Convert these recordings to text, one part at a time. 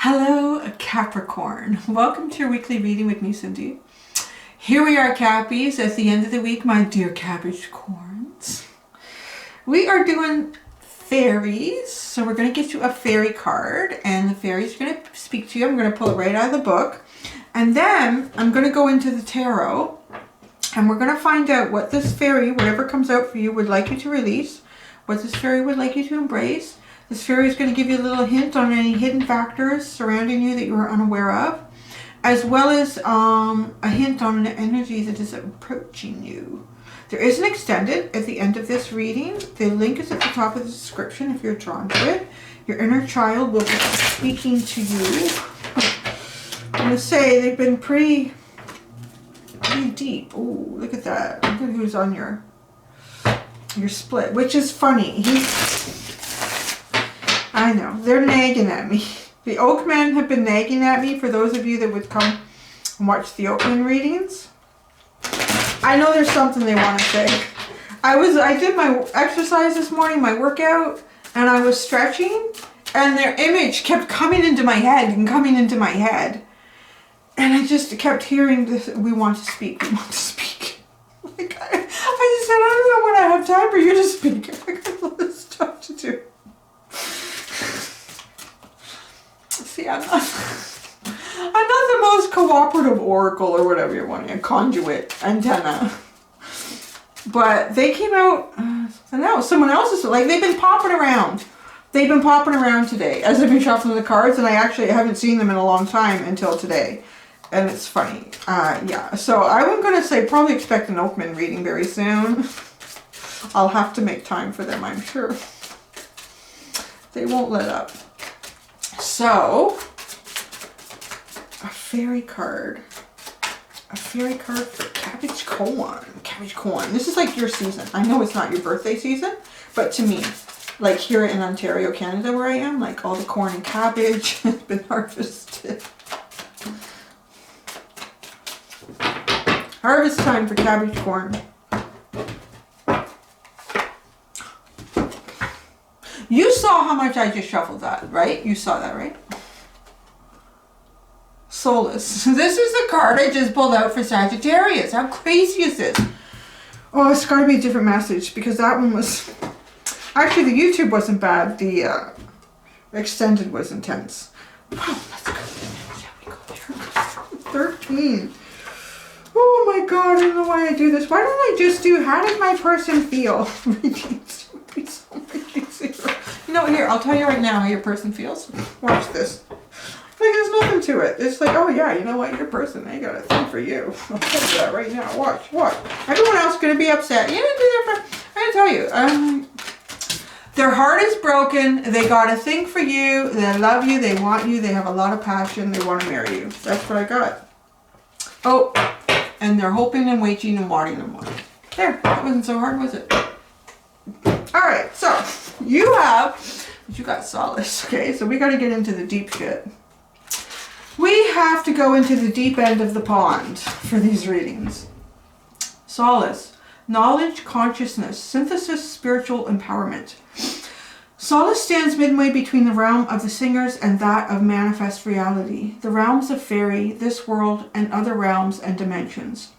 Hello, Capricorn. Welcome to your weekly reading with me, Cindy. Here we are, Cappies, at the end of the week, my dear Capricorns. We are doing fairies, so we're going to get you a fairy card, and the fairies are going to speak to you. I'm going to pull it right out of the book, and then I'm going to go into the tarot, and we're going to find out what this fairy, whatever comes out for you, would like you to release, what this fairy would like you to embrace. This fairy is going to give you a little hint on any hidden factors surrounding you that you are unaware of, as well as a hint on an energy that is approaching you. There is an extended at the end of this reading. The link is at the top of the description if you're drawn to it. Your inner child will be speaking to you. I'm going to say they've been pretty deep. Ooh, look at that. Look at who's on your split, which is funny. I know, they're nagging at me. The Oakmen have been nagging at me for those of you that would come and watch the Oakmen readings. I know there's something they want to say. I did my exercise this morning, my workout, and I was stretching, and their image kept coming into my head and coming into my head. And I just kept hearing this, we want to speak, we want to speak. Like, I just said, I don't know when I have time for you to speak. I got a lot of stuff to do. See, I'm not the most cooperative oracle or whatever you're wanting, a conduit, antenna. But they came out, someone else's, like they've been popping around. They've been popping around today as I've been shuffling the cards, and I actually haven't seen them in a long time until today. And it's funny. Yeah, so I'm going to say probably expect an Oakman reading very soon. I'll have to make time for them, I'm sure. They won't let up. So, a fairy card. A fairy card for Capricorn. Capricorn. This is like your season. I know it's not your birthday season, but to me, like here in Ontario, Canada, where I am, like all the corn and cabbage has been harvested. Harvest time for Capricorn. You saw how much I just shuffled that, right? You saw that, right? Solace. This is the card I just pulled out for Sagittarius. How crazy is this? Oh, it's got to be a different message because that one was... Actually, the YouTube wasn't bad. The extended was intense. Wow, let's go. Shall we go there? 13. Oh my God, I don't know why I do this. Why don't I just do, how did my person feel? Readings would be so much easier. You know, here, I'll tell you right now how your person feels. Watch this. Like, there's nothing to it. It's like, oh yeah, you know what, your person, they got a thing for you. I'll tell you that right now. Watch. Everyone else is going to be upset. You didn't do that for, I'm going to tell you. Their heart is broken. They got a thing for you. They love you. They want you. They have a lot of passion. They want to marry you. That's what I got. Oh, and they're hoping and waiting and wanting and wanting. There, that wasn't so hard, was it? Alright, so you got solace, okay? So we got to get into the deep shit. We have to go into the deep end of the pond for these readings. Solace, knowledge, consciousness, synthesis, spiritual empowerment. Solace stands midway between the realm of the singers and that of manifest reality, the realms of fairy, this world, and other realms and dimensions.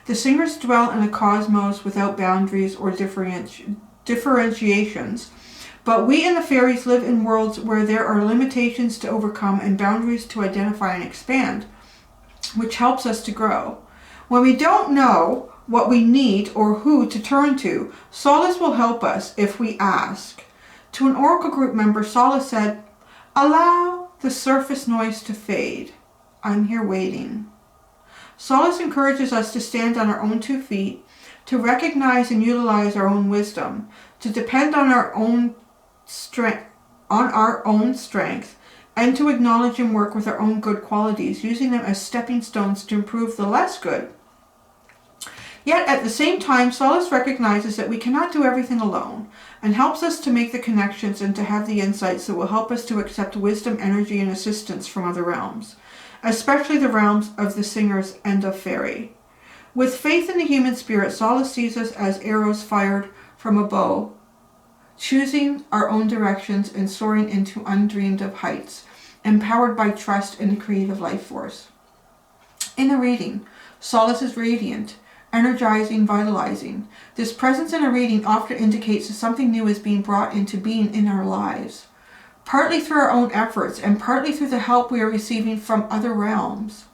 The singers dwell in a cosmos without boundaries or differentiations, but we and the fairies live in worlds where there are limitations to overcome and boundaries to identify and expand, which helps us to grow. When we don't know what we need or who to turn to, Solace will help us if we ask. To an Oracle group member, Solace said, "Allow the surface noise to fade. I'm here waiting." Solace encourages us to stand on our own 2 feet, to recognize and utilize our own wisdom, to depend on our own strength, and to acknowledge and work with our own good qualities, using them as stepping stones to improve the less good. Yet at the same time, Solace recognizes that we cannot do everything alone, and helps us to make the connections and to have the insights that will help us to accept wisdom, energy, and assistance from other realms, especially the realms of the singers and of fairy. With faith in the human spirit, Solace sees us as arrows fired from a bow, choosing our own directions and soaring into undreamed of heights. empowered by trust in the creative life force. In the reading, solace is radiant, energizing, vitalizing. This presence in a reading often indicates that something new is being brought into being in our lives, partly through our own efforts and partly through the help we are receiving from other realms.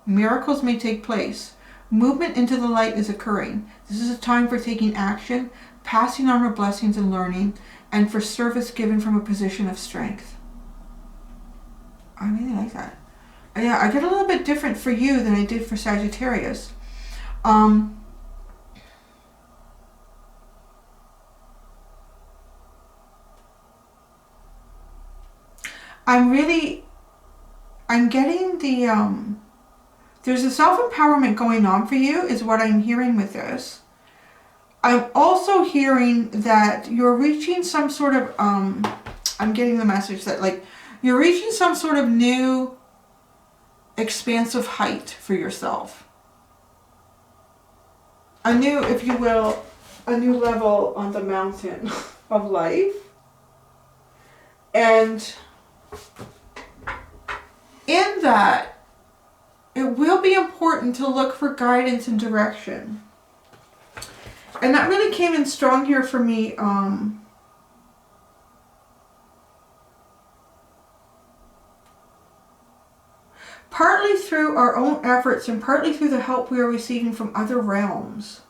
Miracles may take place. Movement into the light is occurring. This is a time for taking action, passing on our blessings and learning, and for service given from a position of strength. I really like that. Yeah, I get a little bit different for you than I did for Sagittarius. I'm getting the, there's a self-empowerment going on for you is what I'm hearing with this. I'm also hearing that you're reaching some sort of, I'm getting the message that like, you're reaching some sort of new expansive height for yourself. A new, if you will, a new level on the mountain of life. And in that, it will be important to look for guidance and direction. And that really came in strong here for me. Partly through our own efforts and partly through the help we are receiving from other realms.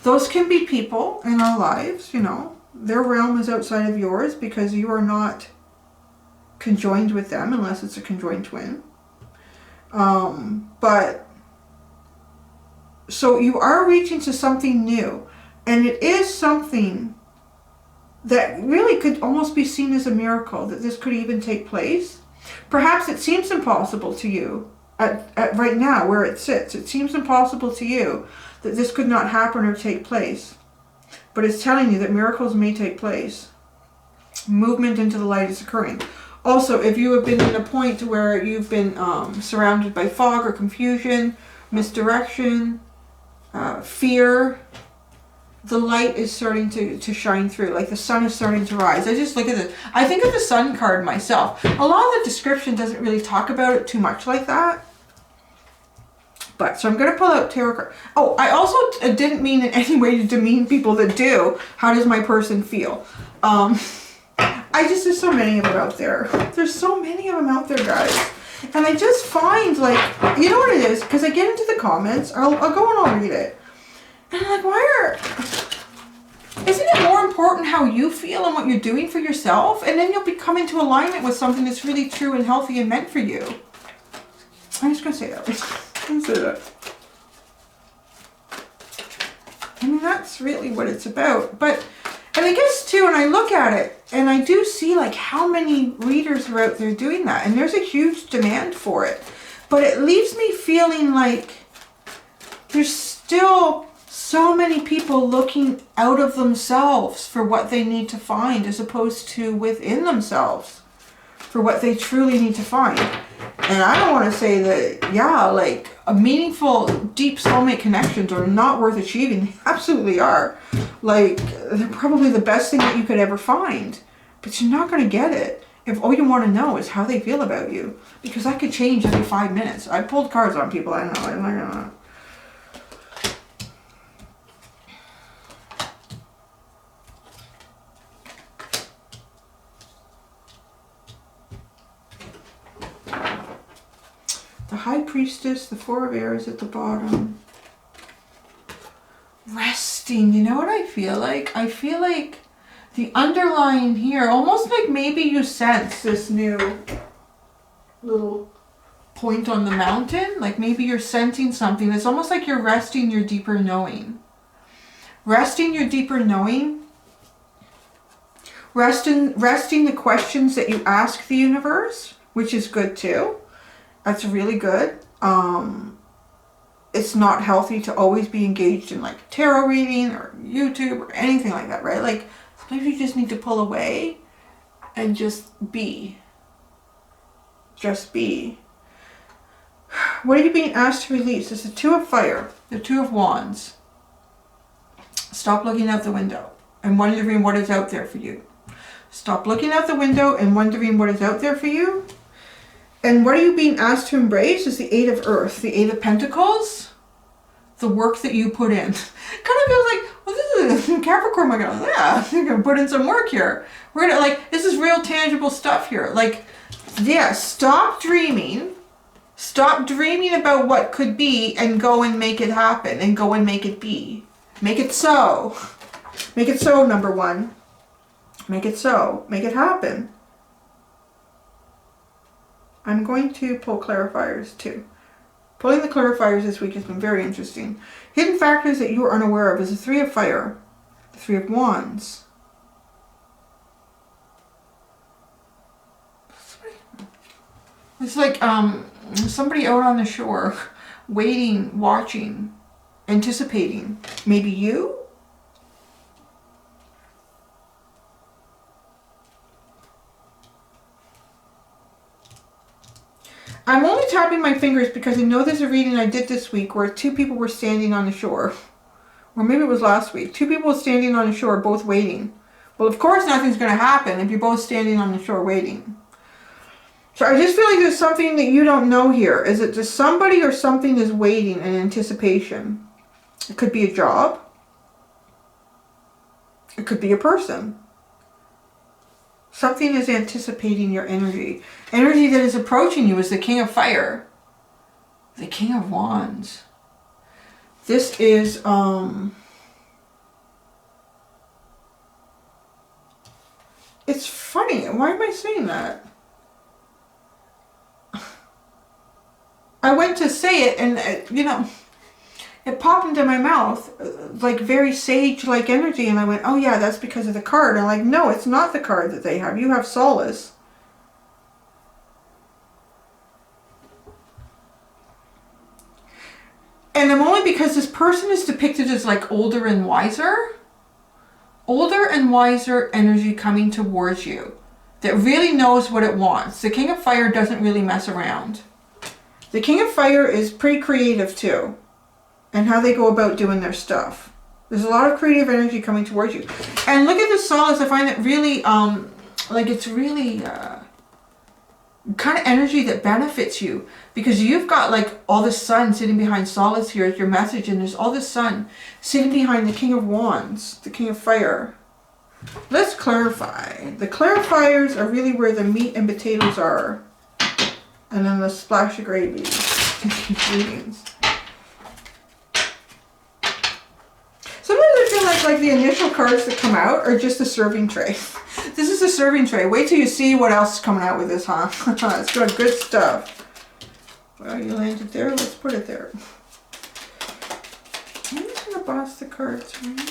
Those can be people in our lives, you know. Their realm is outside of yours because you are not conjoined with them unless it's a conjoined twin. But so you are reaching to something new, and it is something that really could almost be seen as a miracle that this could even take place. Perhaps it seems impossible to you at right now where it sits. It seems impossible to you that this could not happen or take place. But it's telling you that miracles may take place. Movement into the light is occurring. Also, if you have been in a point where you've been surrounded by fog or confusion, misdirection, fear, the light is starting to shine through. Like the sun is starting to rise. I just look at this. I think of the sun card myself. A lot of the description doesn't really talk about it too much like that. But, so I'm going to pull out tarot card. Oh, I also didn't mean in any way to demean people that do. How does my person feel? There's so many of them out there. There's so many of them out there, guys. And I just find, like, you know what it is? Because I get into the comments. I'll go and I'll read it. And I'm like, isn't it more important how you feel and what you're doing for yourself? And then you'll come into alignment with something that's really true and healthy and meant for you. I'm just going to say that. I mean, that's really what it's about. But, and I guess too, when I look at it, and I do see like how many readers are out there doing that, and there's a huge demand for it. But it leaves me feeling like there's still so many people looking out of themselves for what they need to find, as opposed to within themselves for what they truly need to find. And I don't want to say that, yeah, like a meaningful, deep soulmate connections are not worth achieving. They absolutely are. Like, they're probably the best thing that you could ever find. But you're not going to get it if all you want to know is how they feel about you. Because that could change every 5 minutes. I pulled cards on people, I don't know. I'm not gonna... The High Priestess, the Four of Airs at the bottom. Resting. You know what I feel like? I feel like the underlying here, almost like maybe you sense this new little point on the mountain. Like maybe you're sensing something. It's almost like you're resting your deeper knowing. Resting your deeper knowing. Resting the questions that you ask the universe, which is good too. That's really good. It's not healthy to always be engaged in like tarot reading or YouTube or anything like that, right? Like sometimes you just need to pull away and just be. Just be. What are you being asked to release? It's the Two of Fire, the Two of Wands. Stop looking out the window and wondering what is out there for you. Stop looking out the window and wondering what is out there for you. And what are you being asked to embrace is the 8 of Earth, the 8 of Pentacles, the work that you put in. Kind of feels like, well, this is Capricorn. I'm going, yeah, I'm going to put in some work here. We're going to, like, this is real tangible stuff here. Like, yeah, stop dreaming. Stop dreaming about what could be and go and make it happen and go and make it be. Make it so. Make it so, number 1. Make it so. Make it happen. I'm going to pull clarifiers too. Pulling the clarifiers this week has been very interesting. Hidden factors that you are unaware of is the 3 of Fire, the 3 of Wands. It's like somebody out on the shore, waiting, watching, anticipating. Maybe you? I'm only tapping my fingers because I know there's a reading I did this week where 2 people were standing on the shore. Or maybe it was last week. 2 people standing on the shore, both waiting. Well, of course nothing's going to happen if you're both standing on the shore waiting. So I just feel like there's something that you don't know here. Is it just somebody or something is waiting in anticipation? It could be a job. It could be a person. Something is anticipating your energy. Energy that is approaching you is the King of Fire. The King of Wands. This is, it's funny. Why am I saying that? I went to say it and, you know, it popped into my mouth like very sage-like energy. And I went, oh yeah, that's because of the card. And I'm like, no, it's not the card that they have. You have Solace. And I'm only because this person is depicted as like older and wiser. Older and wiser energy coming towards you. That really knows what it wants. The King of Fire doesn't really mess around. The King of Fire is pretty creative too. And how they go about doing their stuff. There's a lot of creative energy coming towards you. And look at the Solace. I find it really, like it's really kind of energy that benefits you. Because you've got like all the sun sitting behind Solace here as your message. And there's all the sun sitting behind the King of Wands, the King of Fire. Let's clarify. The clarifiers are really where the meat and potatoes are. And then the splash of gravy. Readings. Sometimes I feel like the initial cards that come out are just a serving tray. This is a serving tray. Wait till you see what else is coming out with this, huh? It's got good stuff. Well, you landed there. Let's put it there. I'm just going to boss the cards around.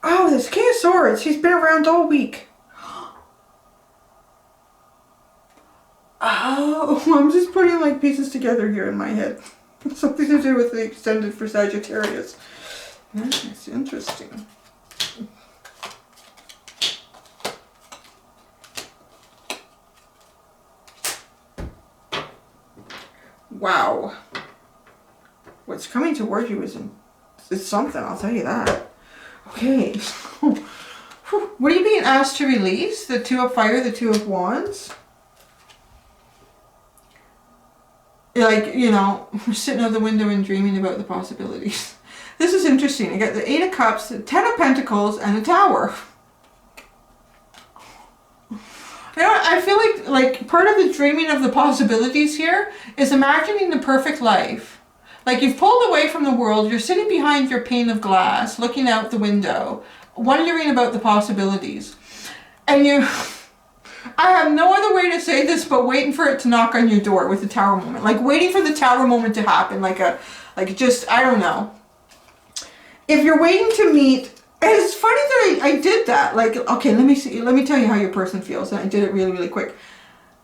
Oh, this King of Swords. He's been around all week. Oh, I'm just putting like pieces together here in my head. Something to do with the extended for Sagittarius. That's interesting. Wow. What's coming towards you is something, I'll tell you that. Okay, what are you being asked to release? The 2 of Fire, the 2 of Wands? Like, you know, we're sitting out the window and dreaming about the possibilities. This is interesting. I got the 8 of Cups, the 10 of Pentacles, and the Tower. You know, I feel like part of the dreaming of the possibilities here is imagining the perfect life. Like you've pulled away from the world, you're sitting behind your pane of glass, looking out the window, wondering about the possibilities. And I have no other way to say this, but waiting for it to knock on your door with the Tower moment. Like waiting for the Tower moment to happen, like just, I don't know. If you're waiting to meet, and it's funny that I did that. Like, okay, let me tell you how your person feels. And I did it really, really quick.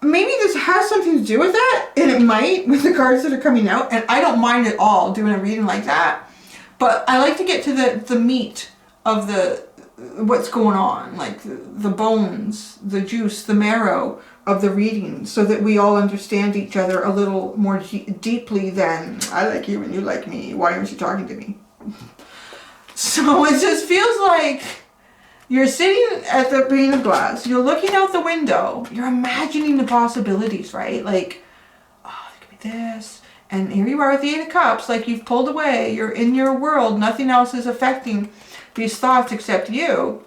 maybe this has something to do with that, and it might with the cards that are coming out, and I don't mind at all doing a reading like that, but I like to get to the meat of what's going on, like the bones, the juice, the marrow of the reading, so that we all understand each other a little more deeply than I like you and you like me. Why aren't you talking to me? So it just feels like you're sitting at the pane of glass, you're looking out the window, you're imagining the possibilities, right? Like, oh, it could be this. And here you are with the Eight of Cups, like you've pulled away, you're in your world, nothing else is affecting these thoughts except you.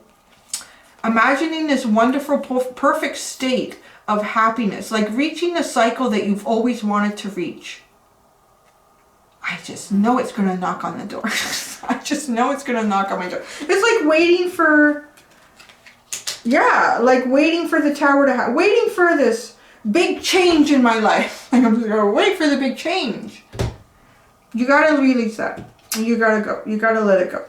Imagining this wonderful, perfect state of happiness, like reaching the cycle that you've always wanted to reach. I just know it's going to knock on the door. I just know it's going to knock on my door. It's like waiting for, yeah, like waiting for the tower to happen, waiting for this big change in my life. Like I'm just going to wait for the big change. You got to release that. You got to go. You got to let it go.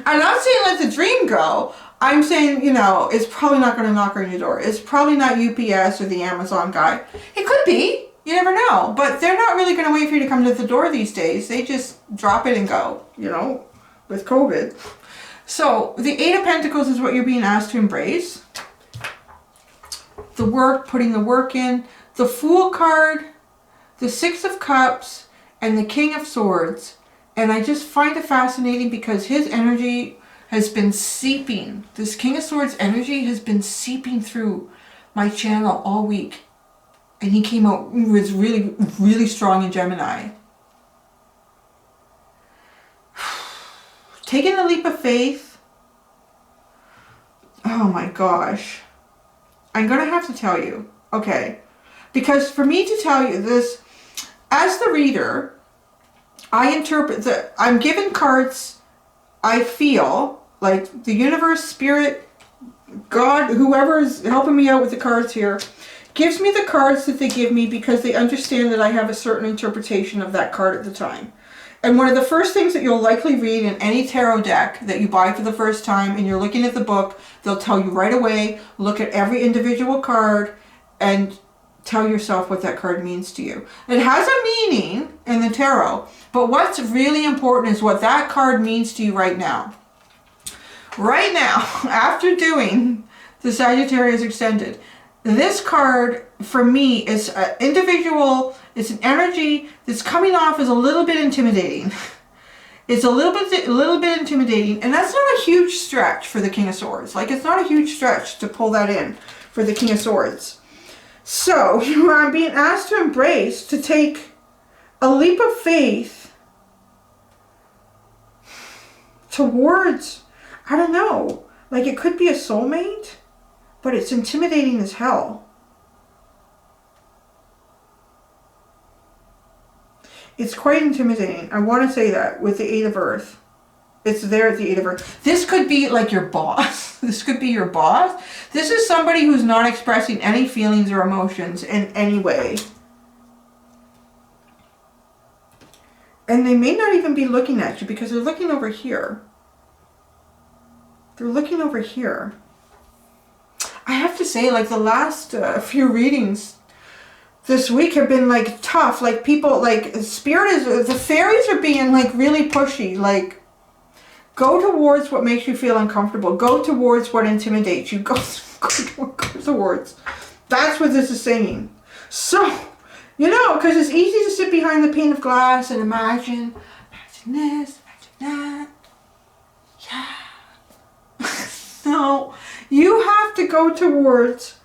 I'm not saying let the dream go. I'm saying, you know, it's probably not going to knock on your door. It's probably not UPS or the Amazon guy. It could be. You never know. But they're not really going to wait for you to come to the door these days. They just drop it and go, you know, with COVID. So the Eight of Pentacles is what you're being asked to embrace. The work, putting the work in. The Fool card, the Six of Cups, and the King of Swords. And I just find it fascinating because his energy has been seeping. This King of Swords energy has been seeping through my channel all week. And he came out, was really, really strong in Gemini. Taking a leap of faith. Oh my gosh. I'm going to have to tell you. Okay. Because for me to tell you this, as the reader, I interpret that I'm given cards I feel like the universe, spirit, God, whoever is helping me out with the cards here, gives me the cards that they give me because they understand that I have a certain interpretation of that card at the time. And one of the first things that you'll likely read in any tarot deck that you buy for the first time and you're looking at the book, they'll tell you right away, look at every individual card and tell yourself what that card means to you. It has a meaning in the tarot, but what's really important is what that card means to you right now. Right now, after doing the Sagittarius Extended, this card for me is an individual, it's an energy that's coming off as a little bit intimidating. It's a little bit intimidating, and that's not a huge stretch for the King of Swords. Like, it's not a huge stretch to pull that in for the King of Swords. So, I'm being asked to embrace, to take a leap of faith towards, I don't know, like it could be a soulmate, but it's intimidating as hell. It's quite intimidating. I want to say that with the Eight of Earth. It's there at the Eight of Earth. This could be like your boss. This could be your boss. This is somebody who's not expressing any feelings or emotions in any way. And they may not even be looking at you because they're looking over here. They're looking over here. I have to say, like the last few readings this week have been like tough. Like people, like spirit is, the fairies are being like really pushy. Like, go towards what makes you feel uncomfortable. Go towards what intimidates you. Go towards. That's what this is saying. So, you know, because it's easy to sit behind the pane of glass and imagine this, imagine that. Yeah. No, you have to go towards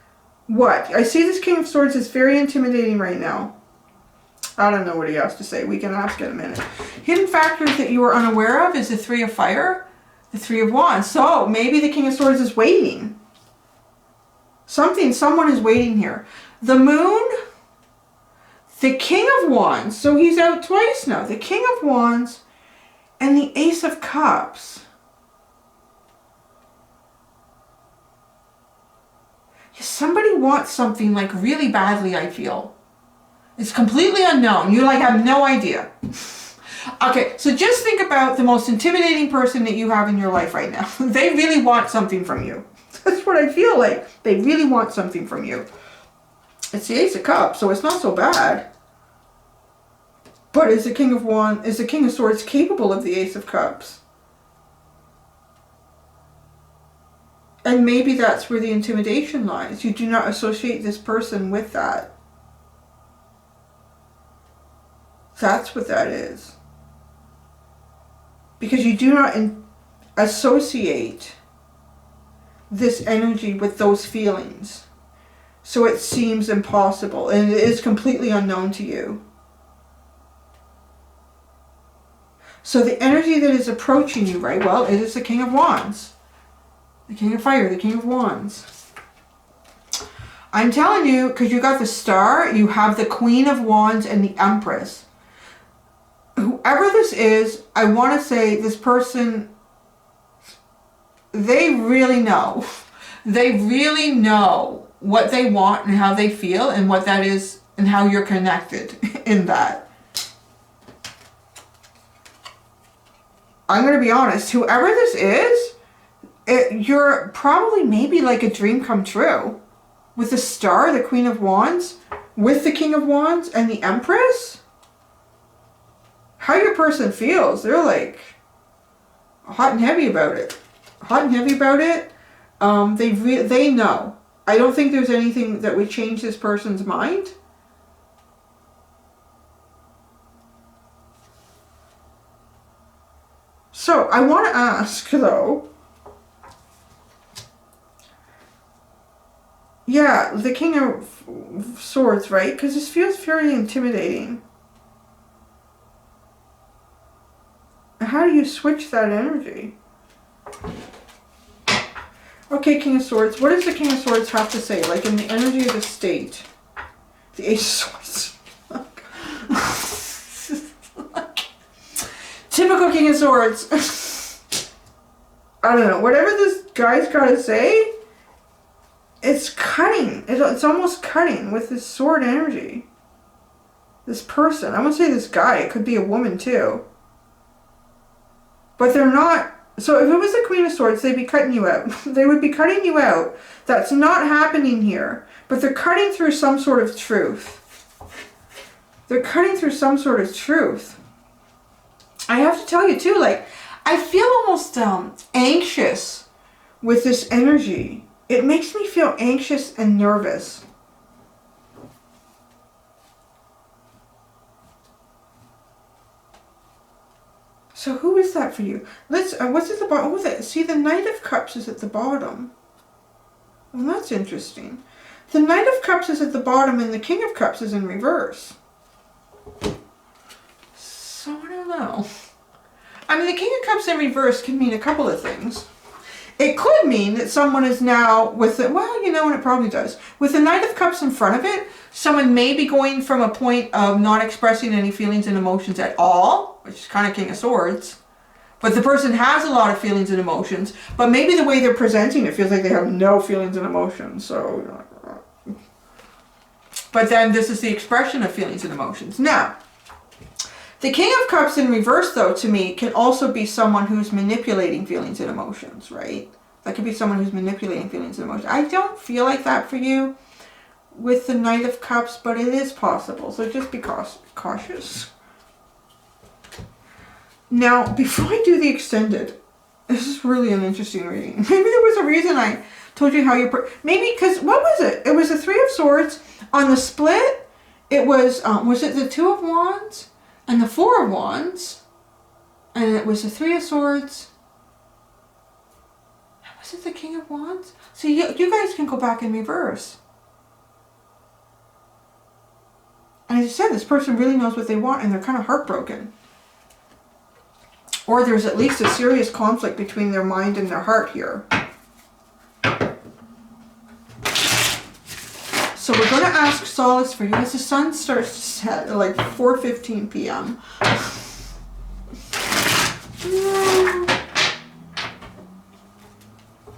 what? I see this King of Swords is very intimidating right now. I don't know what he has to say. We can ask in a minute. Hidden factors that you are unaware of is the Three of Fire, the Three of Wands. So maybe the King of Swords is waiting. Someone is waiting here. The Moon, the King of Wands. So he's out twice now. The King of Wands and the Ace of Cups. Somebody wants something like really badly, I feel. It's completely unknown. You like have no idea. Okay, so just think about the most intimidating person that you have in your life right now. They really want something from you. That's what I feel like. They really want something from you. It's the Ace of Cups, so it's not so bad. But is the King of Swords capable of the Ace of Cups? And maybe that's where the intimidation lies. You do not associate this person with that. That's what that is. Because you do not associate this energy with those feelings. So it seems impossible, and it is completely unknown to you. So the energy that is approaching you, right, well, it is the King of Wands. The King of Fire, the King of Wands. I'm telling you, because you got the Star, you have the Queen of Wands and the Empress. Whoever this is, I want to say this person, they really know. They really know what they want and how they feel and what that is and how you're connected in that. I'm going to be honest, whoever this is, you're probably maybe like a dream come true. With the Star, the Queen of Wands, with the King of Wands and the Empress. How your person feels, they're like hot and heavy about it. Hot and heavy about it. They know. I don't think there's anything that would change this person's mind. So I want to ask though. Yeah, the King of Swords, right? Because this feels very intimidating. How do you switch that energy? Okay, King of Swords. What does the King of Swords have to say? Like in the energy of the state. The Ace of Swords. Typical King of Swords. I don't know. Whatever this guy's got to say, it's cutting. It's almost cutting with this sword energy. This person. I won't say this guy. It could be a woman too. But they're not. So if it was the Queen of Swords, they'd be cutting you out. They would be cutting you out. That's not happening here. But they're cutting through some sort of truth. They're cutting through some sort of truth. I have to tell you too, like, I feel almost anxious with this energy. It makes me feel anxious and nervous. So who is that for you? Let's, what's at the bottom? Oh, see, the Knight of Cups is at the bottom. Well, that's interesting. The Knight of Cups is at the bottom and the King of Cups is in reverse. So I don't know. I mean, the King of Cups in reverse can mean a couple of things. It could mean that someone is now with it. Well, you know, and it probably does. With the Knight of Cups in front of it, someone may be going from a point of not expressing any feelings and emotions at all, which is kind of King of Swords. But the person has a lot of feelings and emotions, but maybe the way they're presenting it feels like they have no feelings and emotions. So, but then this is the expression of feelings and emotions. Now, the King of Cups in reverse, though, to me, can also be someone who's manipulating feelings and emotions, right? That could be someone who's manipulating feelings and emotions. I don't feel like that for you with the Knight of Cups, but it is possible. So just be cautious. Now, before I do the extended, this is really an interesting reading. Maybe there was a reason I told you how you... Maybe because, what was it? It was the Three of Swords. On the split, it was it the Two of Wands? And the Four of Wands, and it was the Three of Swords. Was it the King of Wands? See, you guys can go back in reverse. And as I said, this person really knows what they want, and they're kind of heartbroken. Or there's at least a serious conflict between their mind and their heart here. So we're going to ask solace for you as the sun starts to set at like 4:15 p.m.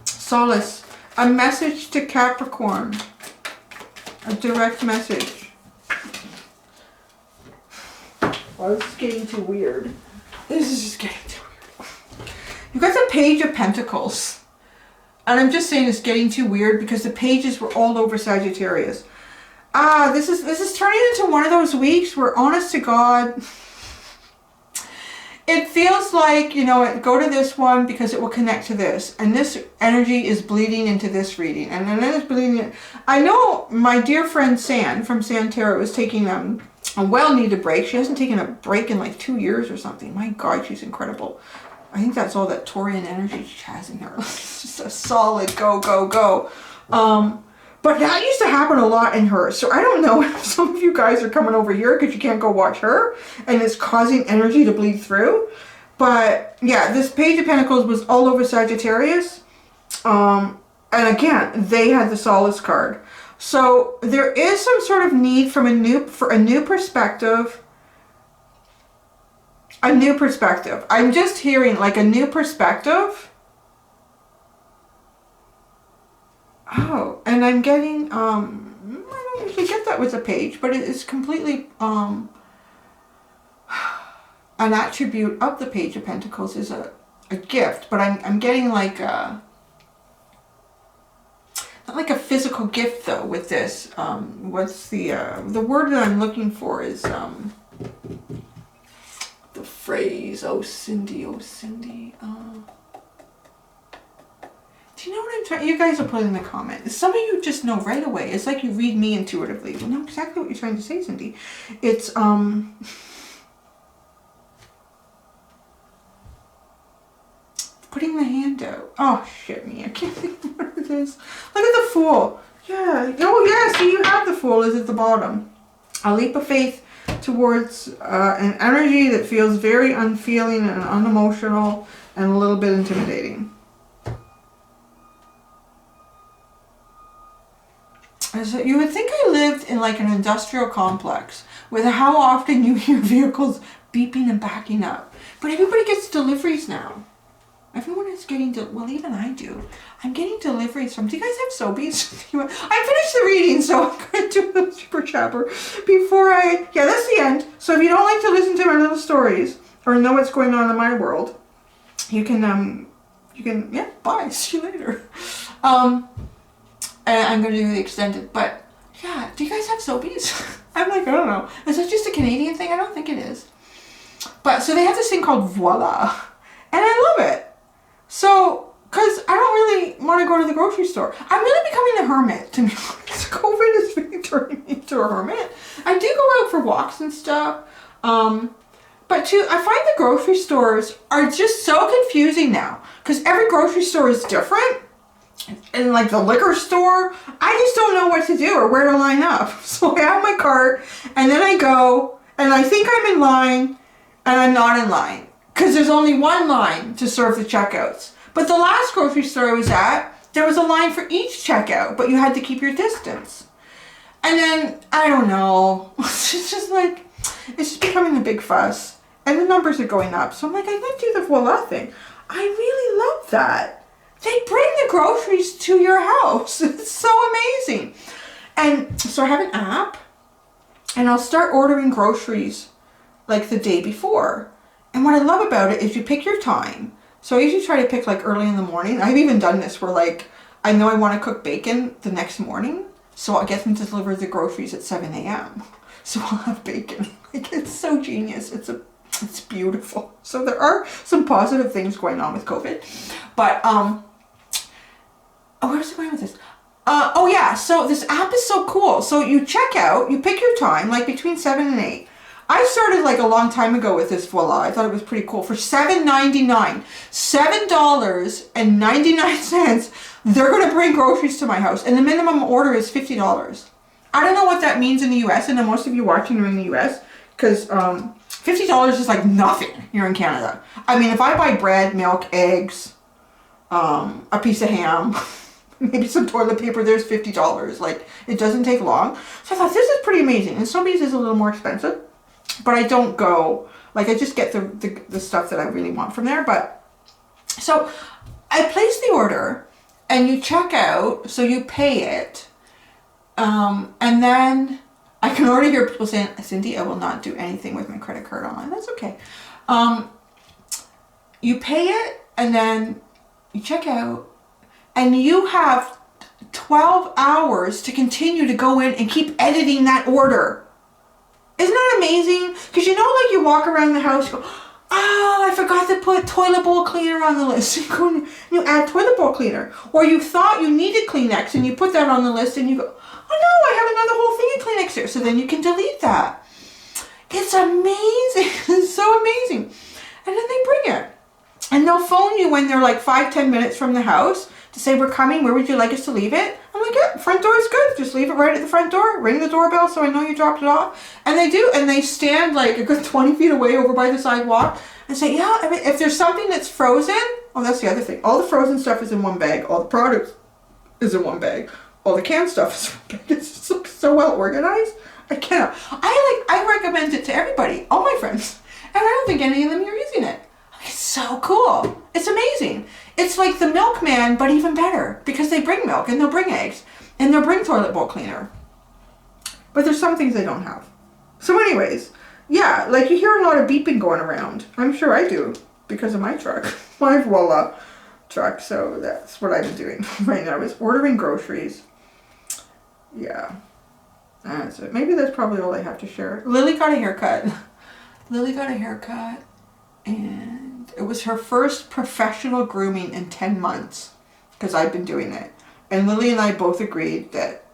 Solace. A message to Capricorn. A direct message. Oh, this is getting too weird. This is just getting too weird. You've got the Page of Pentacles. And I'm just saying it's getting too weird because the pages were all over Sagittarius. This is turning into one of those weeks where, honest to God, it feels like, you know, go to this one because it will connect to this. And this energy is bleeding into this reading. And then it's bleeding. I know my dear friend San from San Tarot is taking a well-needed break. She hasn't taken a break in like 2 years or something. My God, she's incredible. I think that's all that Taurian energy she has in her. It's just a solid go, go, go. But that used to happen a lot in her. So I don't know if some of you guys are coming over here because you can't go watch her and it's causing energy to bleed through. But yeah, this Page of Pentacles was all over Sagittarius. And again, they had the Solace card. So there is some sort of need for a new perspective. A new perspective. I'm just hearing like a new perspective. Oh, and I'm getting, I don't usually get that with a page, but it is completely, an attribute of the Page of Pentacles is a gift, but I'm getting like a, not like a physical gift though with this. What's the word that I'm looking for is, the phrase, oh Cindy, do you know what I'm trying? You guys will put in the comment. Some of you just know right away. It's like you read me intuitively. You know exactly what you're trying to say, Cindy. It's putting the hand out. Oh shit me, I can't think of what it is. Look at the Fool. Yeah. Oh yeah, see you have the Fool is at the bottom. A leap of faith towards an energy that feels very unfeeling and unemotional and a little bit intimidating. So you would think I lived in like an industrial complex with how often you hear vehicles beeping and backing up. But everybody gets deliveries now. Everyone is getting, well, even I do. I'm getting deliveries from, do you guys have Sobeys? I finished the reading, so I'm going to do a super chapter before yeah, that's the end. So if you don't like to listen to my little stories or know what's going on in my world, you can, yeah, bye. See you later. And I'm going to do the extended, but yeah, do you guys have Sobeys? I'm like, I don't know. Is that just a Canadian thing? I don't think it is. But so they have this thing called Voila, and I love it. So, because I don't really want to go to the grocery store. I'm really becoming a hermit, to be honest. COVID is really turning me into a hermit. I do go out for walks and stuff. But too, I find the grocery stores are just so confusing now, because every grocery store is different. And like the liquor store, I just don't know what to do or where to line up. So I have my cart and then I go and I think I'm in line and I'm not in line because there's only one line to serve the checkouts. But the last grocery store I was at, there was a line for each checkout, but you had to keep your distance. And then, I don't know, it's just like, it's just becoming a big fuss and the numbers are going up. So I'm like, I might do the Voila thing. I really love that. They bring the groceries to your house. It's so amazing. And so I have an app and I'll start ordering groceries like the day before. And what I love about it is you pick your time. So I usually try to pick like early in the morning. I've even done this where like, I know I want to cook bacon the next morning. So I'll get them to deliver the groceries at 7 a.m. So I'll have bacon. Like, it's so genius. It's beautiful. So there are some positive things going on with COVID. But, where was I going with this? Oh yeah, so this app is so cool. So you check out, you pick your time, like between 7 and 8. I started like a long time ago with this Voila. I thought it was pretty cool. For $7.99, $7.99, they're going to bring groceries to my house. And the minimum order is $50. I don't know what that means in the US. I know most of you watching are in the US. Because $50 is like nothing here in Canada. I mean, if I buy bread, milk, eggs, a piece of ham, maybe some toilet paper, there's $50. Like, it doesn't take long. So I thought, this is pretty amazing. And Sobeys is a little more expensive. But I don't go, like, I just get the stuff that I really want from there. But, so, I place the order, and you check out, so you pay it. And then I can already hear people saying, Cindy, I will not do anything with my credit card online. That's okay. You pay it, and then you check out, and you have 12 hours to continue to go in and keep editing that order. Isn't that amazing? Because you know, like you walk around the house, you go, oh, I forgot to put toilet bowl cleaner on the list. You go and you add toilet bowl cleaner. Or you thought you needed Kleenex and you put that on the list and you go, oh no, I have another whole thing of Kleenex here. So then you can delete that. It's amazing. It's so amazing. And then they bring it. And they'll phone you when they're like 5-10 minutes from the house to say, we're coming, where would you like us to leave it? I'm like, yeah, front door is good. Just leave it right at the front door. Ring the doorbell so I know you dropped it off. And they do. And they stand like a good 20 feet away over by the sidewalk and say, yeah, I mean, if there's something that's frozen, oh, that's the other thing. All the frozen stuff is in one bag. All the product is in one bag. All the canned stuff is in one bag. It's just so well organized. I cannot. I recommend it to everybody, all my friends. And I don't think any of them are using it. It's so cool. It's amazing. It's like the milkman, but even better, because they bring milk and they'll bring eggs and they'll bring toilet bowl cleaner. But there's some things they don't have. So anyways, yeah, like you hear a lot of beeping going around. I'm sure I do because of my truck, my Voila truck. So that's what I've been doing right now, is ordering groceries. Yeah, that's it. Maybe that's probably all I have to share. Lily got a haircut. Lily got a haircut. And it was her first professional grooming in 10 months because I've been doing it. And Lily and I both agreed that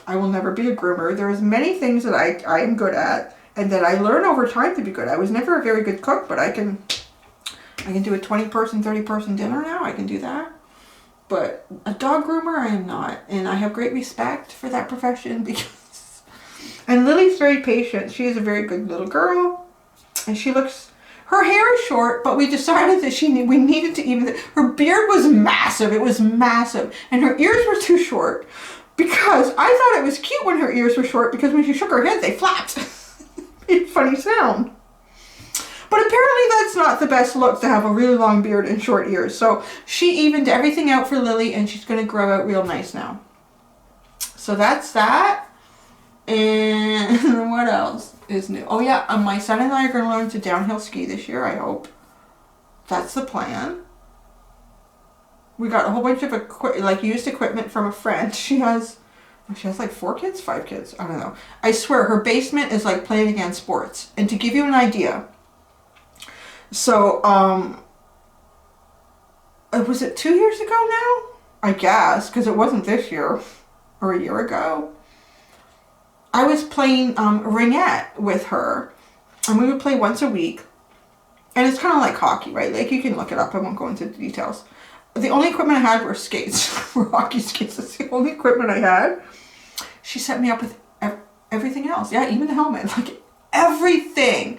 I will never be a groomer. There's many things that I am good at and that I learn over time to be good. I was never a very good cook, but I can do a 20-person, 30-person dinner now. I can do that. But a dog groomer, I am not. And I have great respect for that profession because... And Lily's very patient. She is a very good little girl. And she looks, her hair is short, but we decided that we needed to even, her beard was massive. It was massive. And her ears were too short because I thought it was cute when her ears were short because when she shook her head, they flapped. Made a funny sound. But apparently that's not the best look to have a really long beard and short ears. So she evened everything out for Lily and she's going to grow out real nice now. So that's that. And what else is new? Oh yeah, my son and I are going to learn to downhill ski this year, I hope. That's the plan. We got a whole bunch of used equipment from a friend. She has like 4 kids, 5 kids, I don't know. I swear her basement is like playing against sports. And to give you an idea, so was it 2 years ago now? I guess, because it wasn't this year or a year ago. I was playing ringette with her, and we would play once a week, and it's kind of like hockey, right? Like, you can look it up. I won't go into the details. The only equipment I had were skates, were hockey skates. That's the only equipment I had. She set me up with everything else. Yeah, even the helmet, like everything.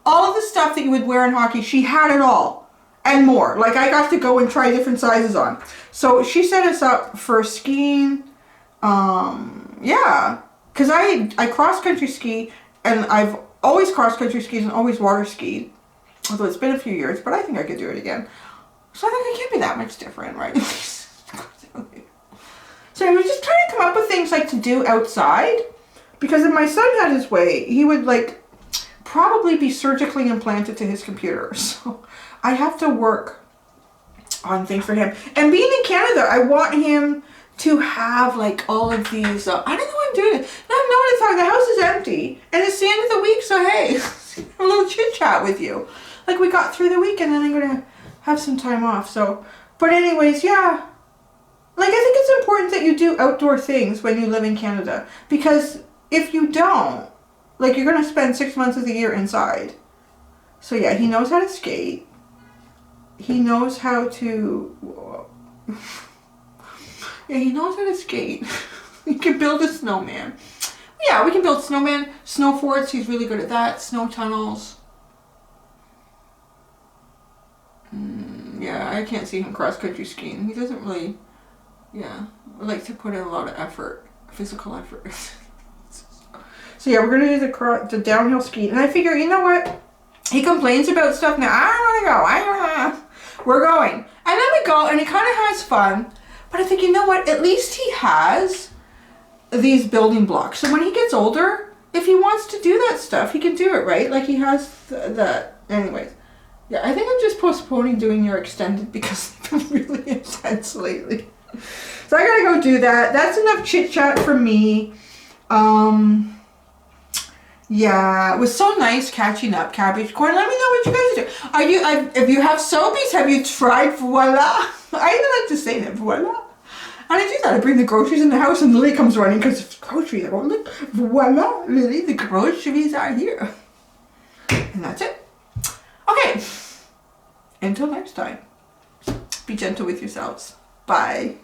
All of the stuff that you would wear in hockey, she had it all and more. Like, I got to go and try different sizes on. So she set us up for skiing. Yeah. Because I cross-country ski, and I've always cross-country skied and always water skied. Although it's been a few years, but I think I could do it again. So I think it can't be that much different, right? So I was just trying to come up with things like to do outside. Because if my son had his way, he would like probably be surgically implanted to his computer. So I have to work on things for him. And being in Canada, I want him to have like all of these, I don't know why I'm doing it. No, it's hard. The house is empty and it's the end of the week, so hey, a little chit chat with you. Like, we got through the week and then I'm gonna have some time off. So, but anyways, yeah. Like, I think it's important that you do outdoor things when you live in Canada, because if you don't, like, you're gonna spend 6 months of the year inside. So yeah, he knows how to skate. He knows how to, yeah, he knows how to skate. He can build a snowman. Yeah, we can build snowman, snow forts. He's really good at that. Snow tunnels. Yeah, I can't see him cross-country skiing. He doesn't really, yeah, like to put in a lot of effort, physical effort. So yeah, we're going to do the downhill ski. And I figure, you know what? He complains about stuff now. I don't want to go. We're going. And then we go, and he kind of has fun. But I think, you know what? At least he has these building blocks. So when he gets older, if he wants to do that stuff, he can do it, right? Like, he has that. Anyways. Yeah, I think I'm just postponing doing your extended because it's been really intense lately. So I gotta go do that. That's enough chit chat for me. Yeah, it was so nice catching up, Capricorn. Let me know what you guys do. If you have soapies, have you tried voila? I even like to say that, voila. And I do that. I bring the groceries in the house and Lily comes running because it's groceries. I go, look, voila, Lily, the groceries are here. And that's it. Okay. Until next time, be gentle with yourselves. Bye.